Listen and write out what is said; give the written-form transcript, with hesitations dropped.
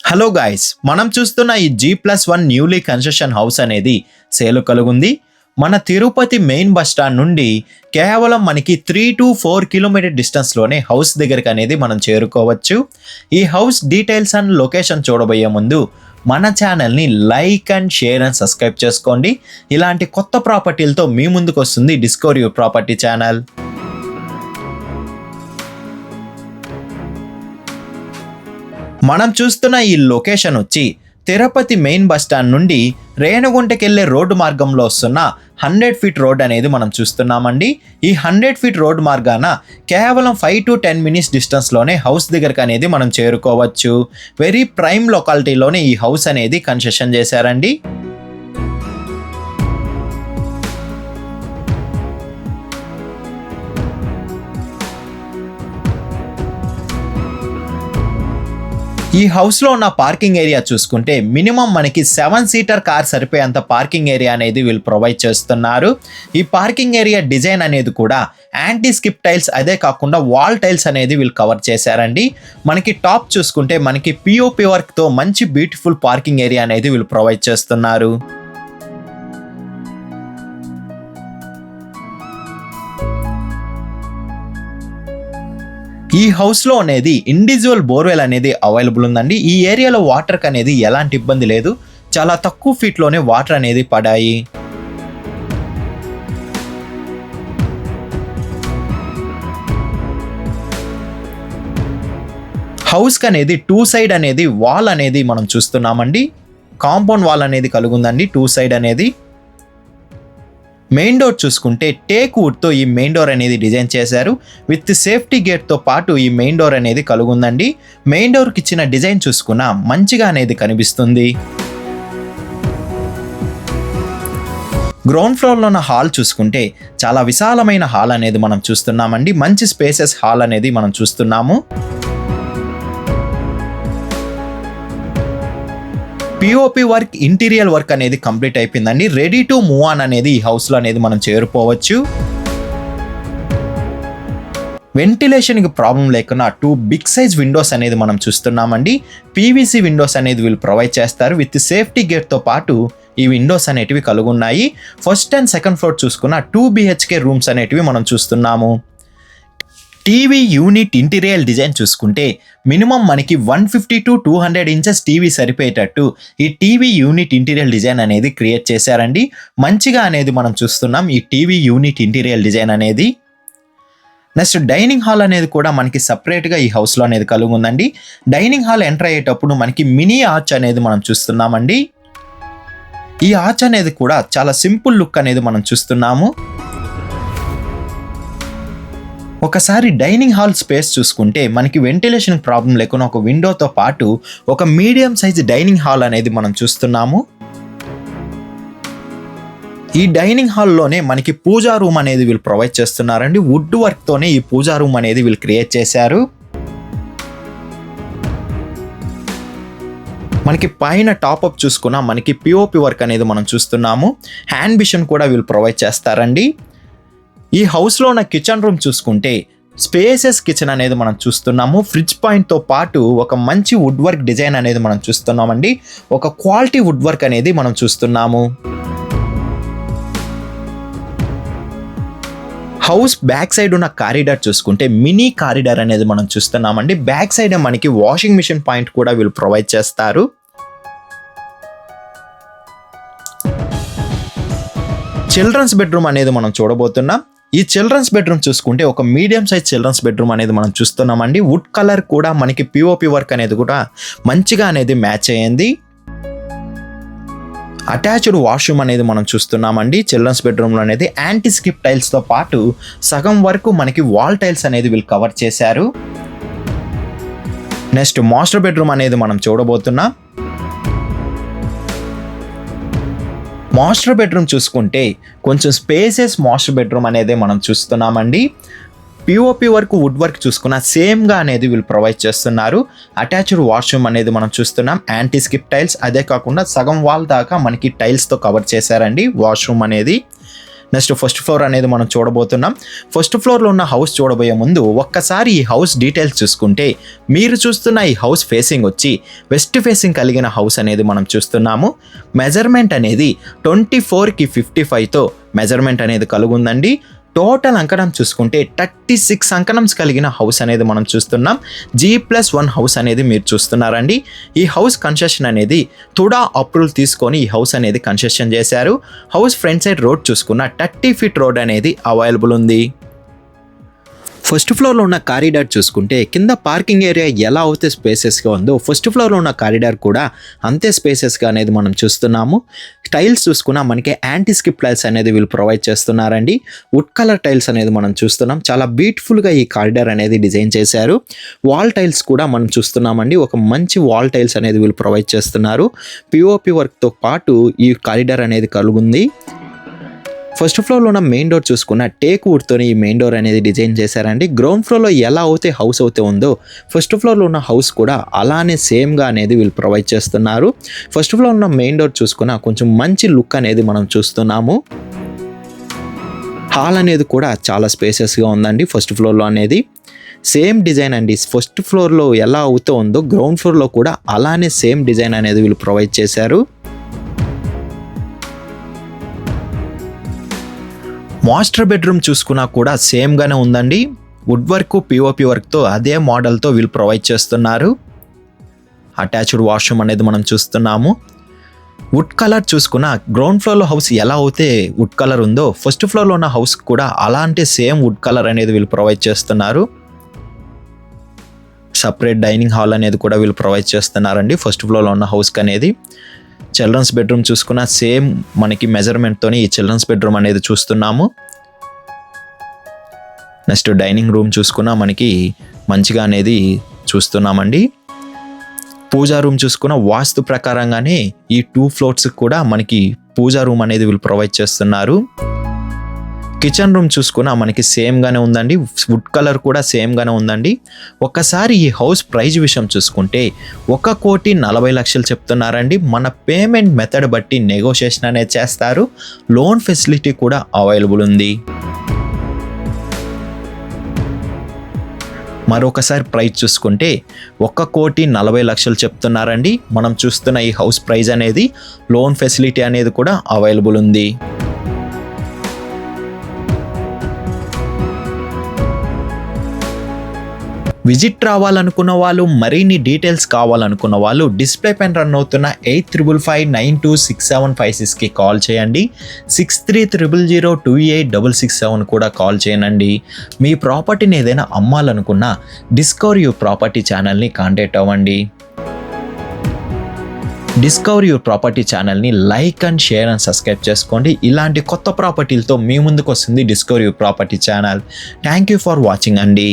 Hello guys, మనం చూస్తున్న ఈ G+1 న్యూలీ కన్స్ట్రక్షన్ హౌస్ అనేది సేలు కలుగుంది. మన తిరుపతి మెయిన్ బస్ స్టాండ్ నుండి కేవలం మనకి 3 to 4 కిలోమీటర్ డిస్టెన్స్లోనే హౌస్ దగ్గరికి అనేది మనం చేరుకోవచ్చు. ఈ హౌస్ డీటెయిల్స్ అండ్ లొకేషన్ చూడబోయే ముందు మన ఛానల్ని like and share and subscribe చేసుకోండి. ఇలాంటి కొత్త ప్రాపర్టీలతో మీ ముందుకు వస్తుంది డిస్కవర్ యువర్ ప్రాపర్టీ ఛానల్. మనం చూస్తున్న ఈ లొకేషన్ వచ్చి తిరుపతి మెయిన్ బస్ స్టాండ్ నుండి రేణిగుంటకెళ్ళే రోడ్డు మార్గంలో వస్తున్న 100 ఫీట్ రోడ్ అనేది మనం చూస్తున్నామండి. ఈ 100 ఫీట్ రోడ్ మార్గాన కేవలం 5 to 10 మినిట్స్ డిస్టెన్స్లోనే హౌస్ దగ్గరకు అనేది మనం చేరుకోవచ్చు. వెరీ ప్రైమ్ లొకాలిటీలోనే ఈ హౌస్ అనేది కన్స్ట్రక్షన్ చేశారండి. ఈ హౌస్లో ఉన్న పార్కింగ్ ఏరియా చూసుకుంటే మినిమం మనకి 7 సీటర్ కార్ సరిపోయేంత పార్కింగ్ ఏరియా అనేది వీళ్ళు ప్రొవైడ్ చేస్తున్నారు. ఈ పార్కింగ్ ఏరియా డిజైన్ అనేది కూడా యాంటీ స్కిప్ టైల్స్, అదే కాకుండా వాల్ టైల్స్ అనేది వీళ్ళు కవర్ చేశారండి. మనకి టాప్ చూసుకుంటే మనకి పిఓపి వర్క్తో మంచి బ్యూటిఫుల్ పార్కింగ్ ఏరియా అనేది వీళ్ళు ప్రొవైడ్ చేస్తున్నారు. ఈ హౌస్లో అనేది ఇండివిజువల్ బోర్వెల్ అనేది అవైలబుల్ ఉందండి. ఈ ఏరియాలో వాటర్కి అనేది ఎలాంటి ఇబ్బంది లేదు. చాలా తక్కువ ఫీట్లోనే వాటర్ అనేది పడాయి. హౌస్కి అనేది 2 సైడ్ అనేది వాల్ అనేది మనం చూస్తున్నామండి. కాంపౌండ్ వాల్ అనేది కలుగుందండి 2 సైడ్ అనేది. మెయిన్ డోర్ చూసుకుంటే టేక్ వుడ్తో ఈ మెయిన్ డోర్ అనేది డిజైన్ చేశారు. విత్ సేఫ్టీ గేట్తో పాటు ఈ మెయిన్ డోర్ అనేది కలుగుందండి. మెయిన్ డోర్కి ఇచ్చిన డిజైన్ చూసుకున్నా మంచిగా అనేది కనిపిస్తుంది. గ్రౌండ్ ఫ్లోర్లో ఉన్న హాల్ చూసుకుంటే చాలా విశాలమైన హాల్ అనేది మనం చూస్తున్నామండి. మంచి స్పేసెస్ హాల్ అనేది మనం చూస్తున్నాము. పిఓపి వర్క్, ఇంటీరియర్ వర్క్ అనేది కంప్లీట్ అయిపోయిందండి. రెడీ టు మూవ్ ఆన్ అనేది ఈ హౌస్లో అనేది మనం చేరుకోవచ్చు. వెంటిలేషన్కి ప్రాబ్లం లేకుండా 2 బిగ్ సైజ్ విండోస్ అనేది మనం చూస్తున్నామండి. పీవీసీ విండోస్ అనేది వీళ్ళు ప్రొవైడ్ చేస్తారు. విత్ సేఫ్టీ గేట్తో పాటు ఈ విండోస్ అనేటివి కలుగున్నాయి. ఫస్ట్ అండ్ సెకండ్ ఫ్లోర్ చూసుకున్న 2 BHK రూమ్స్ అనేటివి మనం చూస్తున్నాము. టీవీ యూనిట్ ఇంటీరియర్ డిజైన్ చూసుకుంటే మినిమం మనకి 150 to 200 ఇంచెస్ టీవీ సరిపోయేటట్టు ఈ టీవీ యూనిట్ ఇంటీరియర్ డిజైన్ అనేది క్రియేట్ చేశారండి. మంచిగా అనేది మనం చూస్తున్నాం ఈ టీవీ యూనిట్ ఇంటీరియర్ డిజైన్ అనేది. నెక్స్ట్ డైనింగ్ హాల్ అనేది కూడా మనకి సపరేట్గా ఈ హౌస్లో అనేది కలిగి ఉందండి. డైనింగ్ హాల్ ఎంటర్ అయ్యేటప్పుడు మనకి మినీ ఆర్చ్ అనేది మనం చూస్తున్నామండి. ఈ ఆర్చ్ అనేది కూడా చాలా సింపుల్ లుక్ అనేది మనం చూస్తున్నాము. ఒకసారి డైనింగ్ హాల్ స్పేస్ చూసుకుంటే మనకి వెంటిలేషన్ ప్రాబ్లం లేకుండా ఒక విండోతో పాటు ఒక మీడియం సైజ్ డైనింగ్ హాల్ అనేది మనం చూస్తున్నాము. ఈ డైనింగ్ హాల్లోనే మనకి పూజా రూమ్ అనేది వీళ్ళు ప్రొవైడ్ చేస్తున్నారండి. వుడ్ వర్క్తోనే ఈ పూజా రూమ్ అనేది వీళ్ళు క్రియేట్ చేశారు. మనకి పైన టాప్అప్ చూసుకున్నా మనకి పిఓపి వర్క్ అనేది మనం చూస్తున్నాము. హ్యాండ్ మిషన్ కూడా వీళ్ళు ప్రొవైడ్ చేస్తారండి. ఈ హౌస్లో ఉన్న కిచెన్ రూమ్ చూసుకుంటే స్పేసెస్ కిచెన్ అనేది మనం చూస్తున్నాము. ఫ్రిడ్జ్ పాయింట్తో పాటు ఒక మంచి వుడ్ వర్క్ డిజైన్ అనేది మనం చూస్తున్నామండి. ఒక క్వాలిటీ వుడ్ వర్క్ అనేది మనం చూస్తున్నాము. హౌస్ బ్యాక్ సైడ్ ఉన్న కారిడార్ చూసుకుంటే మినీ కారిడార్ అనేది మనం చూస్తున్నామండి. బ్యాక్ సైడ్ మనకి వాషింగ్ మిషన్ పాయింట్ కూడా వీళ్ళు ప్రొవైడ్ చేస్తారు. చిల్డ్రన్స్ బెడ్రూమ్ అనేది మనం చూడబోతున్నాం. ఈ చిల్డ్రన్స్ బెడ్రూమ్ చూసుకుంటే ఒక మీడియం సైజ్ చిల్డ్రన్స్ బెడ్రూమ్ అనేది మనం చూస్తున్నామండి. వుడ్ కలర్ కూడా మనకి పిఓపి వర్క్ అనేది కూడా మంచిగా అనేది మ్యాచ్ అయ్యింది. అటాచ్డ్ వాష్రూమ్ అనేది మనం చూస్తున్నామండి. చిల్డ్రన్స్ బెడ్రూమ్లో అనేది యాంటీ స్కిప్ టైల్స్తో పాటు సగం వరకు మనకి వాల్ టైల్స్ అనేది వీళ్ళు కవర్ చేశారు. నెక్స్ట్ మాస్టర్ బెడ్రూమ్ అనేది మనం చూడబోతున్నాం. మాస్టర్ బెడ్రూమ్ చూసుకుంటే కొంచెం స్పేసెస్ మాస్టర్ బెడ్రూమ్ అనేది మనం చూస్తున్నామండి. పిఓపి వర్క్, వుడ్ వర్క్ చూసుకున్న సేమ్గా అనేది వీళ్ళు ప్రొవైడ్ చేస్తున్నారు. అటాచ్డ్ వాష్రూమ్ అనేది మనం చూస్తున్నాం. యాంటీ స్కిప్ టైల్స్, అదే కాకుండా సగం వాల్ దాకా మనకి టైల్స్తో కవర్ చేశారండి వాష్రూమ్ అనేది. నెక్స్ట్ ఫస్ట్ ఫ్లోర్ అనేది మనం చూడబోతున్నాం. ఫస్ట్ ఫ్లోర్లో ఉన్న హౌస్ చూడబోయే ముందు ఒక్కసారి ఈ హౌస్ డీటెయిల్స్ చూసుకుంటే, మీరు చూస్తున్న ఈ హౌస్ ఫేసింగ్ వచ్చి వెస్ట్ ఫేసింగ్ కలిగిన హౌస్ అనేది మనం చూస్తున్నాము. మెజర్మెంట్ అనేది 24కి 55తో మెజర్మెంట్ అనేది కలుగుందండి. టోటల్ అంకణం చూసుకుంటే 36 అంకణమ్స్ కలిగిన హౌస్ అనేది మనం చూస్తున్నాం. G+1 హౌస్ అనేది మీరు చూస్తున్నారండి. ఈ హౌస్ కన్స్ట్రక్షన్ అనేది తుడా అప్రూవల్ తీసుకొని ఈ హౌస్ అనేది కన్స్ట్రక్షన్ చేశారు. హౌస్ ఫ్రంట్ సైడ్ రోడ్ చూసుకున్న 30 ఫీట్ రోడ్ అనేది అవైలబుల్ ఉంది. ఫస్ట్ ఫ్లోర్లో ఉన్న కారిడార్ చూసుకుంటే కింద పార్కింగ్ ఏరియా ఎలా అయితే స్పేసెస్గా ఉందో ఫస్ట్ ఫ్లోర్లో ఉన్న కారిడార్ కూడా అంతే స్పేసెస్గా అనేది మనం చూస్తున్నాము. టైల్స్ చూసుకున్నా మనకి యాంటీ స్కిప్ టైల్స్ అనేది వీళ్ళు ప్రొవైడ్ చేస్తున్నారండి. వుడ్ కలర్ టైల్స్ అనేది మనం చూస్తున్నాం. చాలా బ్యూటిఫుల్గా ఈ కారిడార్ అనేది డిజైన్ చేశారు. వాల్ టైల్స్ కూడా మనం చూస్తున్నామండి. ఒక మంచి వాల్ టైల్స్ అనేది వీళ్ళు ప్రొవైడ్ చేస్తున్నారు. పిఓపి వర్క్తో పాటు ఈ కారిడార్ అనేది కలుగుంది. ఫస్ట్ ఫ్లోర్లో ఉన్న మెయిన్ డోర్ చూసుకున్న టేక్ వుడ్తో ఈ మెయిన్ డోర్ అనేది డిజైన్ చేశారండి. గ్రౌండ్ ఫ్లోర్లో ఎలా అయితే హౌస్ అయితే ఉందో ఫస్ట్ ఫ్లోర్లో ఉన్న హౌస్ కూడా అలానే సేమ్గా అనేది వీళ్ళు ప్రొవైడ్ చేస్తున్నారు. ఫస్ట్ ఫ్లోర్ ఉన్న మెయిన్ డోర్ చూసుకున్న కొంచెం మంచి లుక్ అనేది మనం చూస్తున్నాము. హాల్ అనేది కూడా చాలా స్పేసెస్గా ఉందండి. ఫస్ట్ ఫ్లోర్లో అనేది సేమ్ డిజైన్ అండి. ఫస్ట్ ఫ్లోర్లో ఎలా అవుతూ ఉందో గ్రౌండ్ ఫ్లోర్లో కూడా అలానే సేమ్ డిజైన్ అనేది వీళ్ళు ప్రొవైడ్ చేశారు. మాస్టర్ బెడ్రూమ్ చూసుకున్నా కూడా సేమ్గానే ఉందండి. వుడ్ వర్క్ పిఓపి వర్క్తో అదే మోడల్తో వీళ్ళు ప్రొవైడ్ చేస్తున్నారు. అటాచ్డ్ వాష్రూమ్ అనేది మనం చూస్తున్నాము. వుడ్ కలర్ చూసుకున్న గ్రౌండ్ ఫ్లోర్లో హౌస్ ఎలా అయితే వుడ్ కలర్ ఉందో ఫస్ట్ ఫ్లోర్లో ఉన్న హౌస్ కూడా అలాంటి సేమ్ వుడ్ కలర్ అనేది వీళ్ళు ప్రొవైడ్ చేస్తున్నారు. సపరేట్ డైనింగ్ హాల్ అనేది కూడా వీళ్ళు ప్రొవైడ్ చేస్తున్నారండి ఫస్ట్ ఫ్లోర్లో ఉన్న హౌస్కి అనేది. చిల్డ్రన్స్ బెడ్రూమ్ చూసుకున్న సేమ్ మనకి మెజర్మెంట్తోని ఈ చిల్డ్రన్స్ బెడ్రూమ్ అనేది చూస్తున్నాము. నెక్స్ట్ డైనింగ్ రూమ్ చూసుకున్న మనకి మంచిగా అనేది చూస్తున్నామండి. పూజా రూమ్ చూసుకున్న వాస్తు ప్రకారంగానే ఈ 2 ఫ్లోర్స్ కూడా మనకి పూజా రూమ్ అనేది వీళ్ళు ప్రొవైడ్ చేస్తున్నారు. కిచెన్ రూమ్ చూసుకున్నా మనకి సేమ్గానే ఉందండి. వుడ్ కలర్ కూడా సేమ్గానే ఉందండి. ఒక్కసారి ఈ హౌస్ ప్రైస్ విషయం చూసుకుంటే 1,40,00,000 చెప్తున్నారండి. మన పేమెంట్ మెథడ్ బట్టి నెగోషియేషన్ అనేది చేస్తారు. లోన్ ఫెసిలిటీ కూడా అవైలబుల్ ఉంది. మరొకసారి ప్రైస్ చూసుకుంటే 1,40,00,000 చెప్తున్నారండి. మనం చూస్తున్న ఈ హౌస్ ప్రైస్ అనేది లోన్ ఫెసిలిటీ అనేది కూడా అవైలబుల్ ఉంది. విజిట్ రావాలనుకున్న వాళ్ళు, మరిన్ని డీటెయిల్స్ కావాలనుకున్న వాళ్ళు డిస్ప్లే పైన రన్ అవుతున్న 8555926756కి కాల్ చేయండి. 6300028667 కూడా కాల్ చేయండి. మీ ప్రాపర్టీని ఏదైనా అమ్మాలనుకున్న డిస్కవర్ యువర్ ప్రాపర్టీ ఛానల్ని కాంటాక్ట్ అవ్వండి. డిస్కవర్ యువర్ ప్రాపర్టీ ఛానల్ని like and share and subscribe చేసుకోండి. ఇలాంటి కొత్త ప్రాపర్టీలతో మీ ముందుకు వస్తుంది discover your property channel. Thank you for watching అండి.